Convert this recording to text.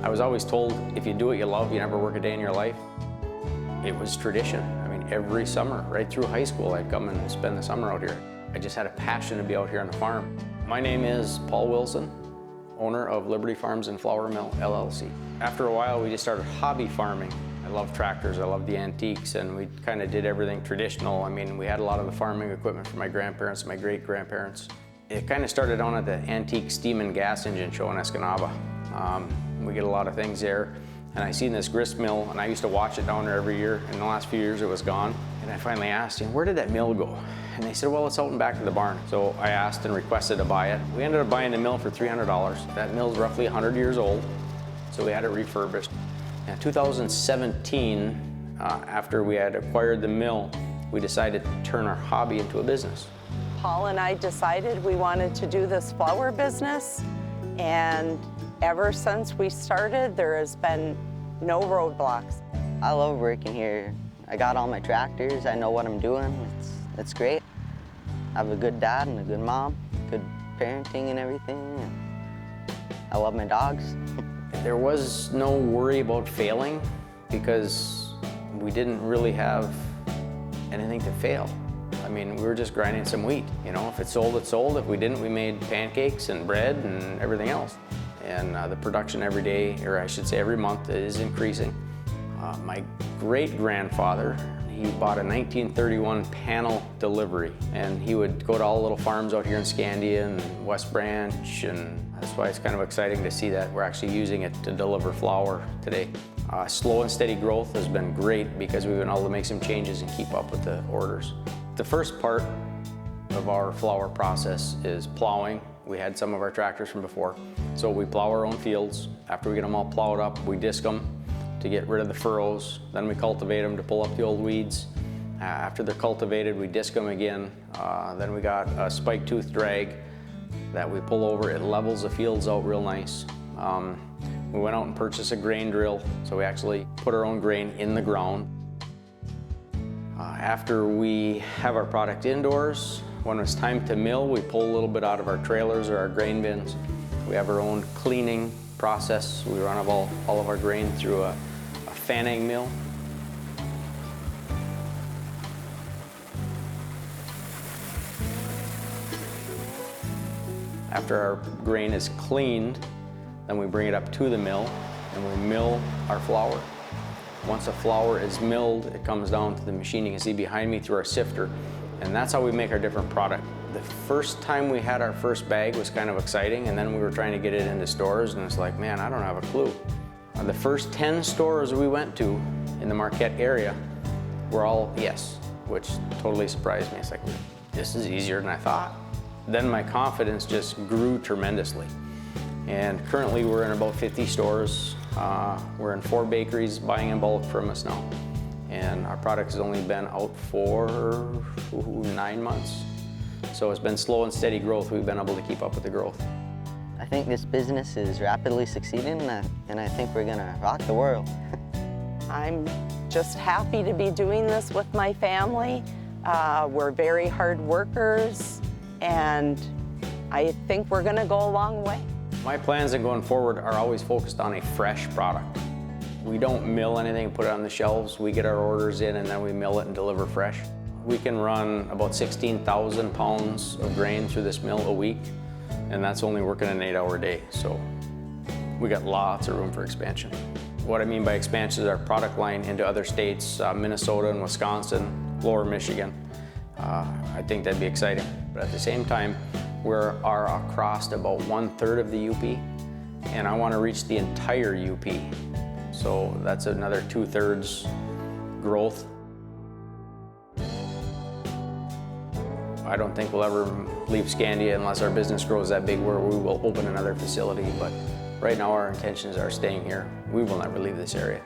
I was always told, if you do what you love, you never work a day in your life. It was tradition. I mean, every summer, right through high school, I'd come and spend the summer out here. I just had a passion to be out here on the farm. My name is Paul Wilson, owner of Liberty Farms and Flour Mill, LLC. After a while, we just started hobby farming. I love tractors, I love the antiques, and we kind of did everything traditional. I mean, we had a lot of the farming equipment from my grandparents, my great-grandparents. It kind of started on at the Antique Steam and Gas Engine Show in Escanaba. We get a lot of things there. And I seen this grist mill, and I used to watch it down there every year. In the last few years, it was gone. And I finally asked him, where did that mill go? And they said, well, it's out in back of the barn. So I asked and requested to buy it. We ended up buying the mill for $300. That mill's roughly 100 years old, so we had it refurbished. In 2017, after we had acquired the mill, we decided to turn our hobby into a business. Paul and I decided we wanted to do this flour business, and ever since we started, there has been no roadblocks. I love working here. I got all my tractors. I know what I'm doing. It's great. I have a good dad and a good mom, good parenting and everything. And I love my dogs. There was no worry about failing because we didn't really have anything to fail. I mean, we were just grinding some wheat. You know, if it sold, it sold. If we didn't, we made pancakes and bread and everything else. And the production every day, or I should say every month, is increasing. My great-grandfather, he bought a 1931 panel delivery, and he would go to all the little farms out here in Scandia and West Branch, and that's why it's kind of exciting to see that we're actually using it to deliver flour today. Slow and steady growth has been great because we've been able to make some changes and keep up with the orders. The first part of our flour process is plowing. We had some of our tractors from before, so we plow our own fields. After we get them all plowed up, we disc them to get rid of the furrows. Then we cultivate them to pull up the old weeds. After they're cultivated, we disc them again. Then we got a spike tooth drag that we pull over. It levels the fields out real nice. We went out and purchased a grain drill, so we actually put our own grain in the ground. After we have our product indoors, when it's time to mill, we pull a little bit out of our trailers or our grain bins. We have our own cleaning process. We run all of our grain through a fanning mill. After our grain is cleaned, then we bring it up to the mill and we mill our flour. Once the flour is milled, it comes down to the machine you can see behind me through our sifter, and that's how we make our different product. The first time we had our first bag was kind of exciting, and then we were trying to get it into stores, and it's like, man, I don't have a clue. The first 10 stores we went to in the Marquette area were all yes, which totally surprised me. It's like, this is easier than I thought. Then my confidence just grew tremendously. And currently we're in about 50 stores. We're in 4 bakeries buying in bulk from us now. And our product has only been out for 9 months. So it's been slow and steady growth. We've been able to keep up with the growth. I think this business is rapidly succeeding, and I think we're gonna rock the world. I'm just happy to be doing this with my family. We're very hard workers, and I think we're gonna go a long way. My plans in going forward are always focused on a fresh product. We don't mill anything and put it on the shelves. We get our orders in and then we mill it and deliver fresh. We can run about 16,000 pounds of grain through this mill a week, and that's only working an 8-hour day. So we got lots of room for expansion. What I mean by expansion is our product line into other states, Minnesota and Wisconsin, Lower Michigan. I think that'd be exciting. But at the same time, we are across about 1/3 of the UP, and I want to reach the entire UP. So that's another 2/3 growth. I don't think we'll ever leave Scandia unless our business grows that big where we will open another facility. But right now our intentions are staying here. We will never leave this area.